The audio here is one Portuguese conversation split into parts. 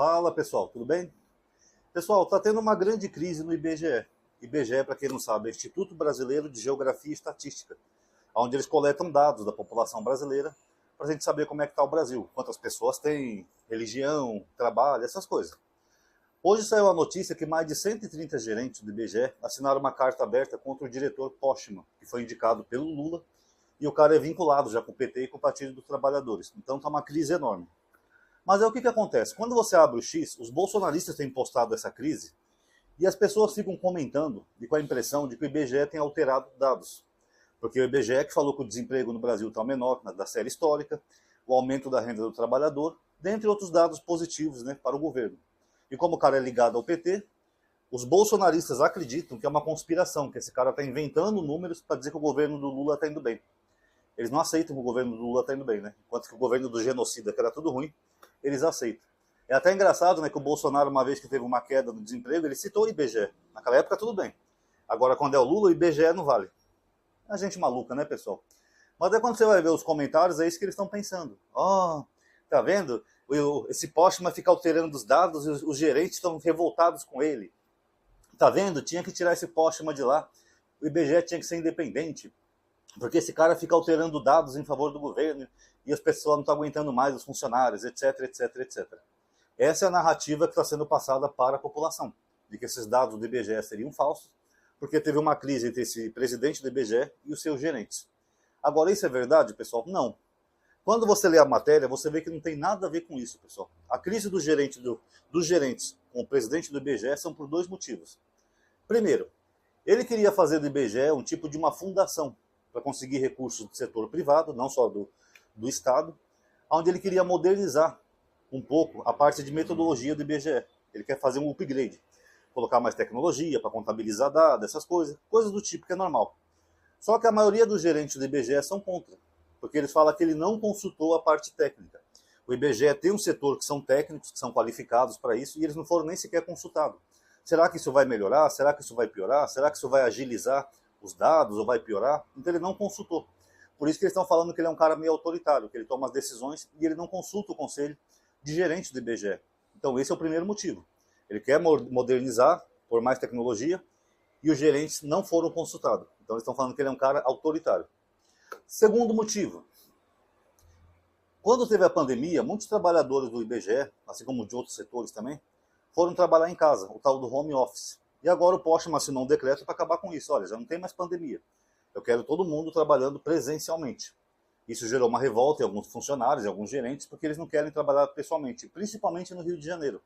Fala pessoal, tudo bem? Pessoal, está tendo uma grande crise no IBGE. IBGE, para quem não sabe, é Instituto Brasileiro de Geografia e Estatística, onde eles coletam dados da população brasileira para a gente saber como é que está o Brasil, quantas pessoas tem, religião, trabalho, essas coisas. Hoje saiu a notícia que mais de 130 gerentes do IBGE assinaram uma carta aberta contra o diretor Postman, que foi indicado pelo Lula, e o cara é vinculado já com o PT e com o Partido dos Trabalhadores. Então está uma crise enorme. Mas é o que acontece? Quando você abre o X, os bolsonaristas têm postado essa crise e as pessoas ficam comentando e com a impressão de que o IBGE tem alterado dados. Porque o IBGE que falou que o desemprego no Brasil está menor da série histórica, o aumento da renda do trabalhador, dentre outros dados positivos, né, para o governo. E como o cara é ligado ao PT, os bolsonaristas acreditam que é uma conspiração, que esse cara está inventando números para dizer que o governo do Lula está indo bem. Eles não aceitam que o governo do Lula está indo bem, né? Enquanto que o governo do genocida, que era tudo ruim, eles aceitam. É até engraçado, né, que o Bolsonaro, uma vez que teve uma queda no desemprego, ele citou o IBGE. Naquela época, tudo bem. Agora, quando é o Lula, o IBGE não vale. É gente maluca, né, pessoal? Mas aí quando você vai ver os comentários, é isso que eles estão pensando. Oh, tá vendo? Esse Postman fica alterando os dados e os gerentes estão revoltados com ele. Tá vendo? Tinha que tirar esse Postman de lá. O IBGE tinha que ser independente. Porque esse cara fica alterando dados em favor do governo e as pessoas não estão aguentando mais, os funcionários, etc, etc, etc. Essa é a narrativa que está sendo passada para a população, de que esses dados do IBGE seriam falsos, porque teve uma crise entre esse presidente do IBGE e os seus gerentes. Agora, isso é verdade, pessoal? Não. Quando você lê a matéria, você vê que não tem nada a ver com isso, pessoal. A crise dos gerentes com o presidente do IBGE são por dois motivos. Primeiro, ele queria fazer do IBGE um tipo de uma fundação, para conseguir recursos do setor privado, não só do Estado, onde ele queria modernizar um pouco a parte de metodologia do IBGE. Ele quer fazer um upgrade, colocar mais tecnologia para contabilizar dados, essas coisas do tipo que é normal. Só que a maioria dos gerentes do IBGE são contra, porque eles falam que ele não consultou a parte técnica. O IBGE tem um setor que são técnicos, que são qualificados para isso, e eles não foram nem sequer consultados. Será que isso vai melhorar? Será que isso vai piorar? Será que isso vai agilizar os dados ou vai piorar? Então ele não consultou. Por isso que eles estão falando que ele é um cara meio autoritário, que ele toma as decisões e ele não consulta o conselho de gerente do IBGE. Então esse é o primeiro motivo. Ele quer modernizar, por mais tecnologia, e os gerentes não foram consultados. Então eles estão falando que ele é um cara autoritário. Segundo motivo. Quando teve a pandemia, muitos trabalhadores do IBGE, assim como de outros setores também, foram trabalhar em casa, o tal do home office. E agora o Postman assinou um decreto para acabar com isso. Olha, já não tem mais pandemia. Eu quero todo mundo trabalhando presencialmente. Isso gerou uma revolta em alguns funcionários, em alguns gerentes, porque eles não querem trabalhar pessoalmente, principalmente no Rio de Janeiro.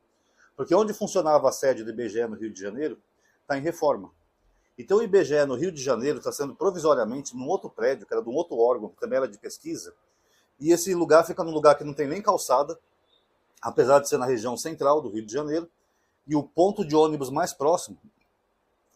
Porque onde funcionava a sede do IBGE no Rio de Janeiro, está em reforma. Então o IBGE no Rio de Janeiro está sendo provisoriamente num outro prédio, que era de um outro órgão, que também era de pesquisa, e esse lugar fica num lugar que não tem nem calçada, apesar de ser na região central do Rio de Janeiro, e o ponto de ônibus mais próximo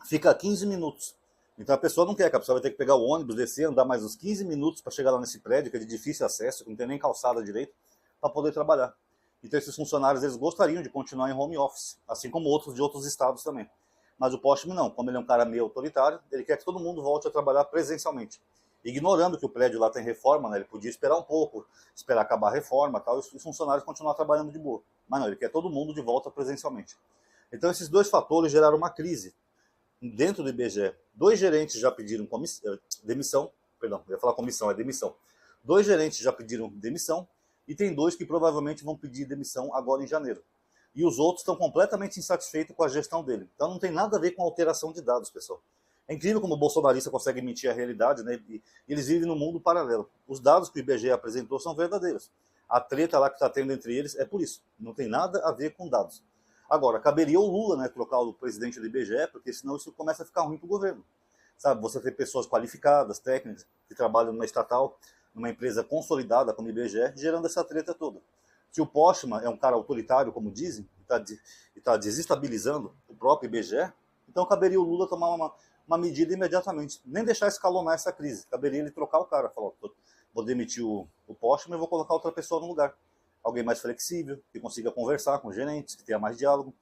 fica a 15 minutos. Então a pessoa não quer, que a pessoa vai ter que pegar o ônibus, descer, andar mais uns 15 minutos para chegar lá nesse prédio, que é de difícil acesso, que não tem nem calçada direito, para poder trabalhar. Então esses funcionários eles gostariam de continuar em home office, assim como outros de outros estados também. Mas o Postman não, como ele é um cara meio autoritário, ele quer que todo mundo volte a trabalhar presencialmente. Ignorando que o prédio lá tem reforma, né? Ele podia esperar um pouco, esperar acabar a reforma tal, e os funcionários continuar trabalhando de boa. Mas não, ele quer todo mundo de volta presencialmente. Então esses dois fatores geraram uma crise dentro do IBGE. Dois gerentes já pediram demissão, perdão, eu ia falar comissão, é demissão. Dois gerentes já pediram demissão e tem dois que provavelmente vão pedir demissão agora em janeiro. E os outros estão completamente insatisfeitos com a gestão dele. Então não tem nada a ver com alteração de dados, pessoal. É incrível como o bolsonarista consegue mentir a realidade, né? E eles vivem num mundo paralelo. Os dados que o IBGE apresentou são verdadeiros. A treta lá que está tendo entre eles é por isso. Não tem nada a ver com dados. Agora, caberia o Lula, né, trocar o presidente do IBGE, porque senão isso começa a ficar ruim para o governo. Sabe, você tem pessoas qualificadas, técnicas, que trabalham numa estatal, numa empresa consolidada como o IBGE, gerando essa treta toda. Se o Postman é um cara autoritário, como dizem, e está desestabilizando o próprio IBGE, então caberia o Lula tomar uma medida imediatamente. Nem deixar escalonar essa crise. Caberia ele trocar o cara, falar, vou demitir o Postman e vou colocar outra pessoa no lugar. Alguém mais flexível, que consiga conversar com gerentes, que tenha mais diálogo.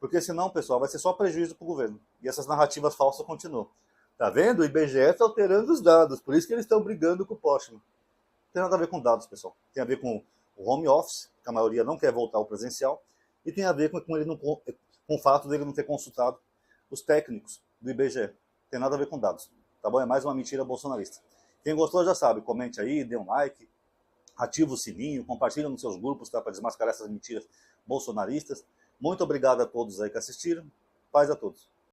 Porque senão, pessoal, vai ser só prejuízo para o governo. E essas narrativas falsas continuam. Tá vendo? O IBGE está alterando os dados, por isso que eles estão brigando com o Postman. Não tem nada a ver com dados, pessoal. Tem a ver com o home office, que a maioria não quer voltar ao presencial, e tem a ver com, ele não, com o fato dele não ter consultado os técnicos do IBGE. Tem nada a ver com dados, tá bom? É mais uma mentira bolsonarista. Quem gostou já sabe, comente aí, dê um like, ativa o sininho, compartilha nos seus grupos, tá, para desmascarar essas mentiras bolsonaristas. Muito obrigado a todos aí que assistiram. Paz a todos.